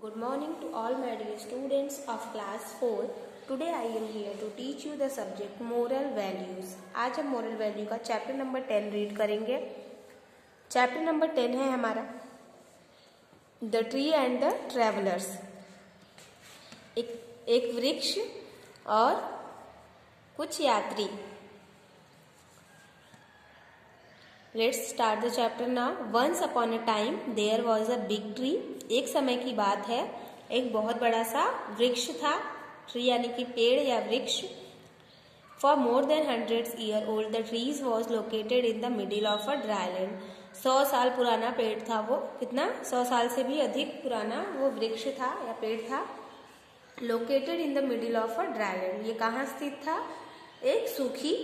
Good morning to all my dear students of class 4. Today I am here to teach you the subject moral values. आज हम moral value का chapter number 10 read करेंगे. Chapter number 10 है हमारा the tree and the travellers. एक वृक्ष और कुछ यात्री. Let's start the chapter now. Once upon a time there was a big tree. एक समय की बात है, एक बहुत बड़ा सा वृक्ष था. ट्री यानी कि पेड़ या वृक्ष. For more than 100 years old, the tree was located in the middle of a dry land. 100 साल पुराना पेड़ था वो. कितना? 100 साल से भी अधिक पुराना वो वृक्ष था या पेड़ था. Located in the middle of a dry land. ये कहाँ स्थित था? एक सूखी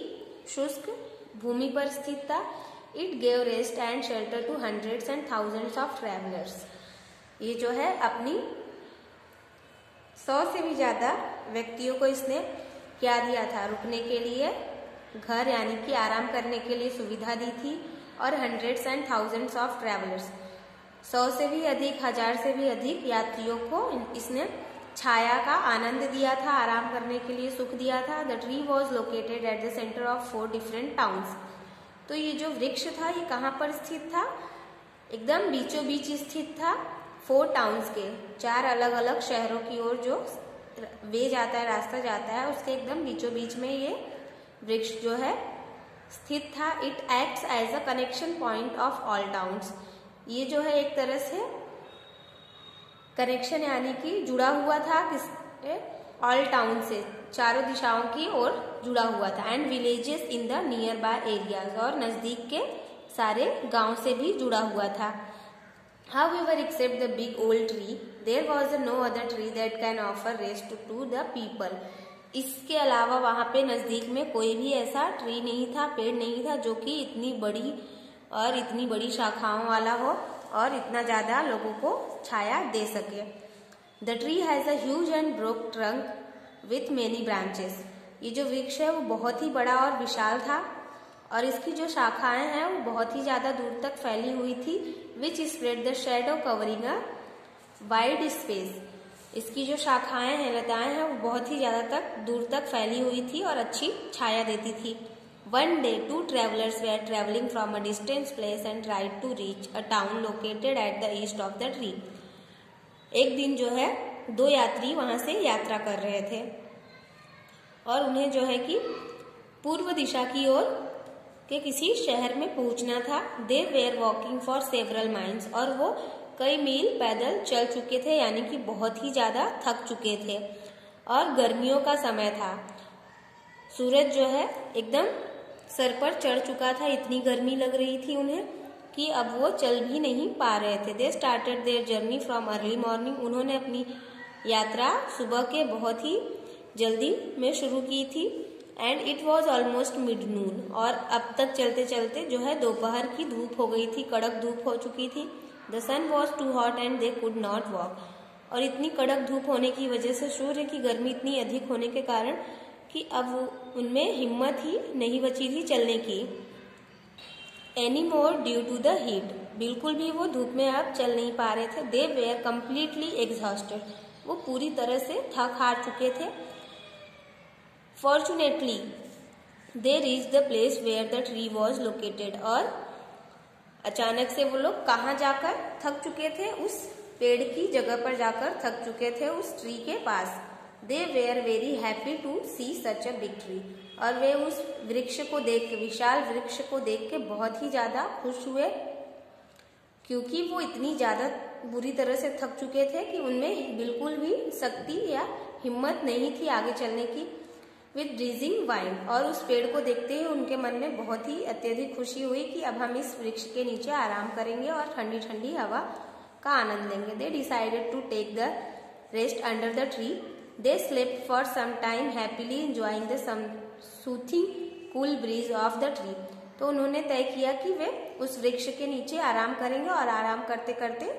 शुष्क भूमि पर स्थित था. It gave rest and shelter to hundreds and thousands of travelers. ये जो है अपनी 100 से भी ज्यादा व्यक्तियों को इसने क्या दिया था? रुकने के लिए घर यानी कि आराम करने के लिए सुविधा दी थी. और hundreds and thousands of travelers 100 से भी अधिक, 1000 से भी अधिक यात्रियों को इसने छाया का आनंद दिया था, आराम करने के लिए सुख दिया था. The tree was located at the center of 4 different towns. तो ये जो वृक्ष था ये कहाँ पर स्थित था? एकदम बीचों बीच स्थित था. 4 टाउन्स के, 4 अलग अलग शहरों की ओर जो वे जाता है, रास्ता जाता है, उसके एकदम बीचों बीच में ये वृक्ष जो है स्थित था. It acts as a connection point of all towns. ये जो है एक तरह से कनेक्शन यानी कि जुड़ा हुआ था किससे? ऑल टाउन से, चारों दिशाओं की ओर जुड़ा हुआ था. And villages in the near by areas, और नजदीक के सारे गांव से भी जुड़ा हुआ था. However, except the big old tree, there was no other tree that can offer rest to the people. इसके अलावा वहां पे नजदीक में कोई भी ऐसा ट्री नहीं था, पेड़ नहीं था जो कि इतनी बड़ी और इतनी बड़ी शाखाओं वाला हो और इतना ज्यादा लोगों को छाया दे सके. The tree has a huge and broad trunk with many branches. ये जो वृक्ष है वो बहुत ही बड़ा और विशाल था और इसकी जो शाखाएं हैं वो बहुत ही ज्यादा दूर तक फैली हुई थी. Which spread the shadow covering a wide space. इसकी जो शाखाएं हैं, लताएं हैं, वो बहुत ही ज्यादा तक दूर तक फैली हुई थी और अच्छी छाया देती थी. One day, 2 travelers were traveling from a distant place and tried to reach a town located at the east of the tree. एक दिन जो है 2 यात्री वहां से यात्रा कर रहे थे और उन्हें जो है कि पूर्व दिशा की ओर के किसी शहर में पहुंचना था. They were walking for several miles, और वो कई मील पैदल चल चुके थे यानी कि बहुत ही ज्यादा थक चुके थे. और गर्मियों का समय था. सूरज जो है एकदम सर पर चढ़ चुका था. इतनी गर्मी लग रही थी उन्हें कि अब वो चल भी नहीं पा रहे थे. They started their journey from early morning. उन्होंने अपनी यात्रा सुबह के बहुत ही जल्दी में शुरू की थी. And it was almost mid noon, और अब तक चलते चलते जो है दोपहर की धूप हो गई थी, कड़क धूप हो चुकी थी. The sun was too hot and they could not walk. और इतनी कड़क धूप होने की वजह से, सूर्य की गर्मी इतनी अधिक होने के कारण कि अब उनमें हिम्मत ही नहीं बची थी चलने की. Any more due to the heat, बिल्कुल भी वो धूप में अब चल नहीं पा रहे थे. दे वेयर कम्प्लीटली एग्जॉस्टेड, वो पूरी तरह से थक हार चुके थे. Fortunately, they reached the place where the tree was located. और अचानक से वो लोग कहाँ जाकर थक चुके थे? उस पेड़ की जगह पर जाकर थक चुके थे, उस ट्री के पास. They were very happy to see such a big tree. और वे उस वृक्ष को देख के, विशाल वृक्ष को देख के बहुत ही ज्यादा खुश हुए, क्योंकि वो इतनी ज्यादा बुरी तरह से थक चुके थे कि उनमें बिल्कुल भी शक्ति या हिम्मत नहीं थी आगे चलने की. विद ब्रीजिंग वाइंड, और उस पेड़ को देखते ही उनके मन में बहुत ही अत्यधिक खुशी हुई कि अब हम इस वृक्ष के नीचे आराम करेंगे और ठंडी ठंडी हवा का आनंद लेंगे. They decided to take the rest under the tree. They slept for some time happily enjoying the soothing cool breeze of the tree. तो उन्होंने तय किया कि वे उस वृक्ष के नीचे आराम करेंगे और आराम करते करते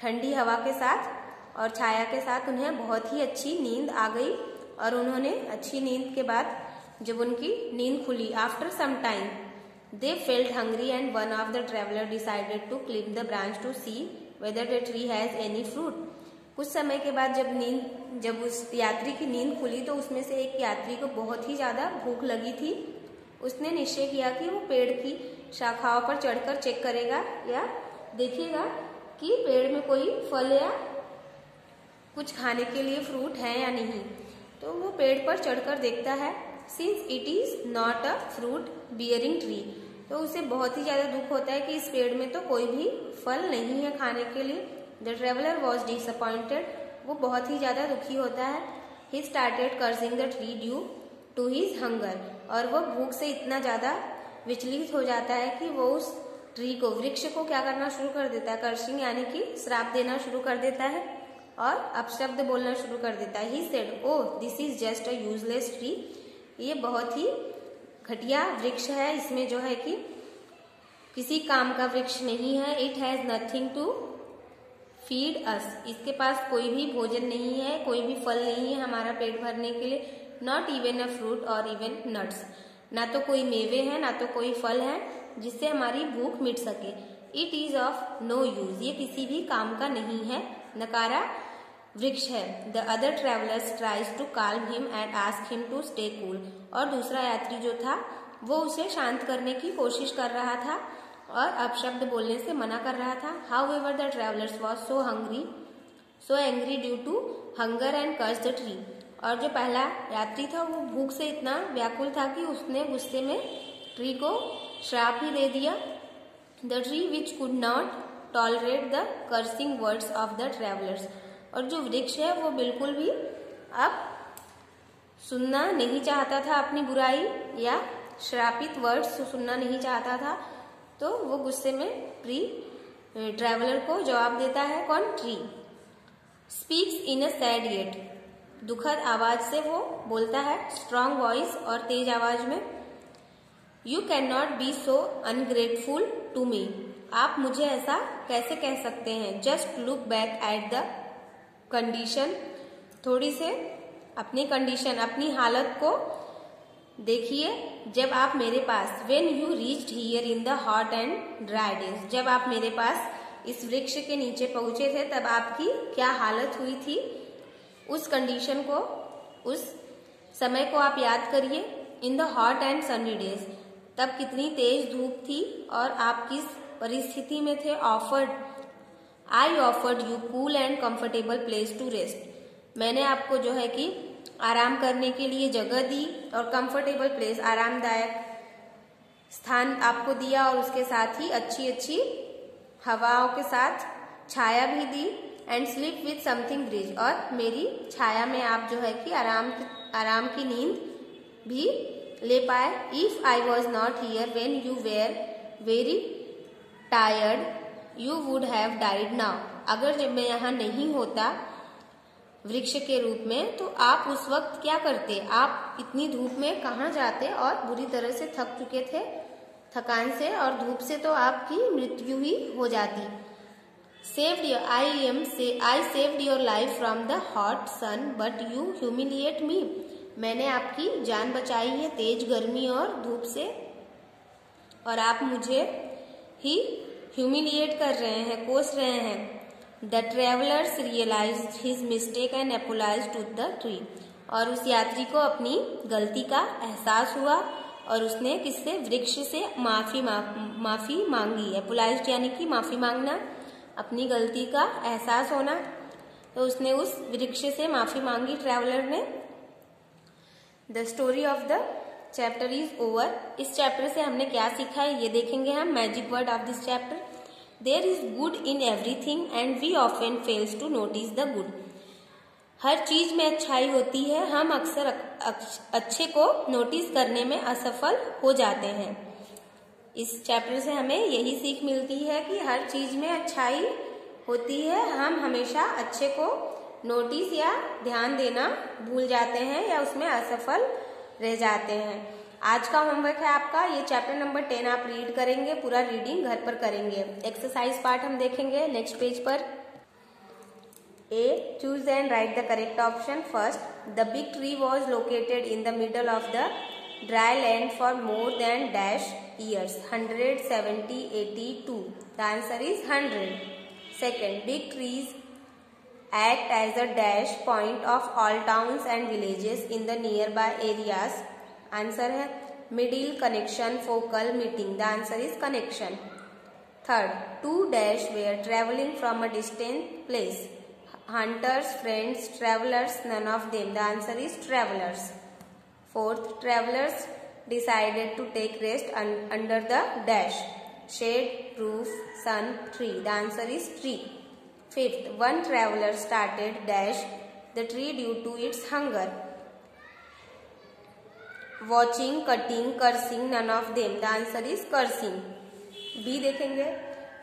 ठंडी हवा के साथ और छाया के साथ उन्हें बहुत ही अच्छी नींद आ गई. और उन्होंने अच्छी नींद के बाद जब उनकी नींद खुली, after some time they felt hungry and one of the traveller decided to climb the branch to see whether the tree has any fruit. कुछ समय के बाद जब उस यात्री की नींद खुली तो उसमें से एक यात्री को बहुत ही ज्यादा भूख लगी थी। उसने निश्चय किया कि वो पेड़ की शाखाओं पर चढ़कर चेक करेगा या देखेगा कि पेड़ में कोई फल या कुछ खाने के लिए फ्रूट है या नहीं। तो वो पेड़ पर चढ़कर देखता है। Since it is not a fruit bearing tree, तो उसे बहुत ही ज्यादा दुख होता है कि इस पेड़ में तो कोई भी फल नहीं है खाने के लिए। द ट्रेवलर वॉज डिसअपॉइंटेड, वो बहुत ही ज्यादा दुखी होता है। He started cursing the tree due to his hunger, और वो भूख से इतना ज्यादा विचलित हो जाता है कि वो उस ट्री को, वृक्ष को क्या करना शुरू कर देता है, कर्सिंग यानी कि श्राप देना शुरू कर देता है और अपशब्द बोलना शुरू कर देता है। He said, oh this is just a useless tree, ये बहुत ही घटिया वृक्ष है, इसमें जो है कि किसी काम का वृक्ष नहीं है। It has nothing to feed us, इसके पास कोई भी भोजन नहीं है, कोई भी फल नहीं है हमारा पेट भरने के लिए। नॉट इवन अ फ्रूट और इवन नट्स, ना तो कोई मेवे है ना तो कोई फल है जिससे हमारी भूख मिट सके। It is of no use, ये किसी भी काम का नहीं है, नकारा वृक्ष है। The other travellers tries to calm him and ask him to stay cool, और दूसरा यात्री जो था वो उसे शांत करने की कोशिश कर रहा था और अपशब्द बोलने से मना कर रहा था। However the travellers was so angry due to hunger and curse the tree, और जो पहला यात्री था वो भूख से इतना व्याकुल था कि उसने गुस्से में ट्री को श्राप ही दे दिया। The tree which could not tolerate the cursing words of the travellers, और जो वृक्ष है वो बिल्कुल भी अब सुनना नहीं चाहता था अपनी बुराई या श्रापित वर्ड्स सुनना नहीं चाहता था। तो वो गुस्से में ट्रेवलर को जवाब देता है। कौन? Tree. Speaks in a sad yet, दुखद आवाज से वो बोलता है, स्ट्रॉन्ग वॉइस और तेज आवाज में। You can not be so ungrateful to me, आप मुझे ऐसा कैसे कह सकते हैं। Just look back at the condition, थोड़ी से अपनी कंडीशन, अपनी हालत को देखिए जब आप मेरे पास, when you reached here in the hot and dry days, जब आप मेरे पास इस वृक्ष के नीचे पहुंचे थे तब आपकी क्या हालत हुई थी। उस कंडीशन को, उस समय को आप याद करिए। इन the hot and Sunny days, तब कितनी तेज धूप थी और आप किस परिस्थिति में थे। I offered you cool and comfortable place to rest, मैंने आपको जो है कि आराम करने के लिए जगह दी और कंफर्टेबल प्लेस, आरामदायक स्थान आपको दिया, और उसके साथ ही अच्छी अच्छी हवाओं के साथ छाया भी दी। And sleep with something bridge, और मेरी छाया में आप जो है कि आराम की नींद भी ले पाए। If I was not here when you were very tired you would have died now, अगर जब मैं यहाँ नहीं होता वृक्ष के रूप में तो आप उस वक्त क्या करते, आप इतनी धूप में कहाँ जाते और बुरी तरह से थक चुके थे, थकान से और धूप से तो आपकी मृत्यु ही हो जाती। I saved your life from the hot sun, but you humiliate me. मैंने आपकी जान बचाई है तेज गर्मी और धूप से, और आप मुझे ही ह्यूमिलिएट कर रहे हैं, कोस रहे हैं। The travelers realized his mistake and apologized to the tree. और उस यात्री को अपनी गलती का एहसास हुआ और उसने किससे, वृक्ष से माफी मांगी। एपोलाइज्ड यानी कि माफी मांगना, अपनी गलती का एहसास होना। तो उसने उस वृक्ष से माफी मांगी ट्रैवलर ने। The story of the chapter is over. इस चैप्टर से हमने क्या सीखा है ये देखेंगे हम। Magic word of this chapter, there is good in everything and we often fails to notice the good. हर चीज में अच्छाई होती है, हम अक्सर अच्छे को नोटिस करने में असफल हो जाते हैं। इस चैप्टर से हमें यही सीख मिलती है कि हर चीज में अच्छाई होती है, हम हमेशा अच्छे को नोटिस या ध्यान देना भूल जाते हैं या उसमें असफल रह जाते हैं। आज का होमवर्क है आपका, ये चैप्टर नंबर 10 आप रीड करेंगे, पूरा रीडिंग घर पर करेंगे। एक्सरसाइज पार्ट हम देखेंगे नेक्स्ट पेज पर। A, choose and write the correct option. First, the big tree was located in the middle of the dry land for more than dash years, 100, 70, 80, 2. The answer is 100. Second, big trees act as a dash point of all towns and villages in the nearby areas. Answer है middle, connection, focal, meeting. The answer is connection. Third, two dash were traveling from a distant place. Hunters, friends, travelers, none of them. The answer is travelers. Fourth, travelers decided to take rest under the dash. Shade, roof, sun, tree. The answer is tree. Fifth, one traveler started dash the tree due to its hunger. Watching, cutting, cursing, none of them. The answer is cursing. B देखेंगे.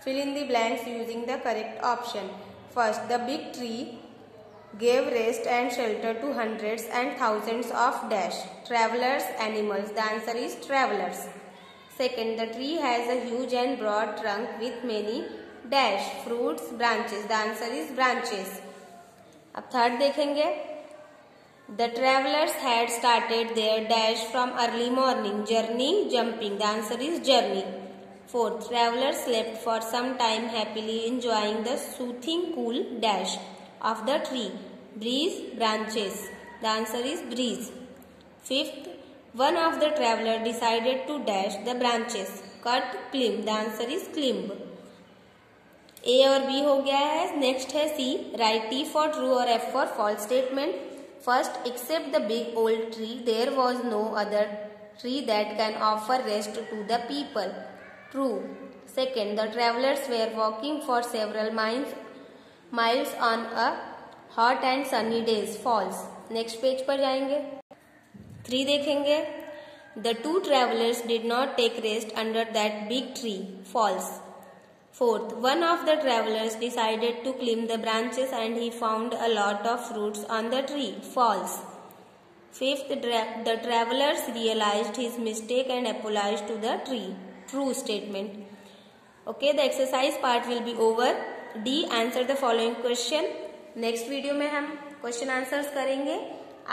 Fill in the blanks using the correct option. First, the big tree gave rest and shelter to hundreds and thousands of dash travelers, animals. The answer is travelers. Second, the tree has a huge and broad trunk with many dash fruits, branches. The answer is branches. अब third देखेंगे. The travelers had started their dash from early morning. Journey, jumping. The answer is journey. Fourth, travelers slept for some time happily enjoying the soothing cool dash of the tree. Breeze, branches. The answer is breeze. Fifth, one of the travelers decided to dash the branches. Cut, climb. The answer is climb. A और B हो गया है. Next है C. Write T for true or F for false statement. First, except the big old tree, there was no other tree that can offer rest to the people. True. Second, the travelers were walking for several miles on a hot and sunny days. False. Next page पर जाएंगे. 3 देखेंगे. The two travelers did not take rest under that big tree. False. Fourth, one of the travelers decided to climb the branches and he found a lot of fruits on the tree. False. Fifth, the travelers realized his mistake and apologized to the tree. True statement. Okay, the exercise part will be over. D, answer the following question. Next video में हम question answers करेंगे.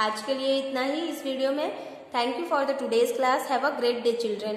आज के लिए इतना ही इस video में. Thank you for the today's class. Have a great day children.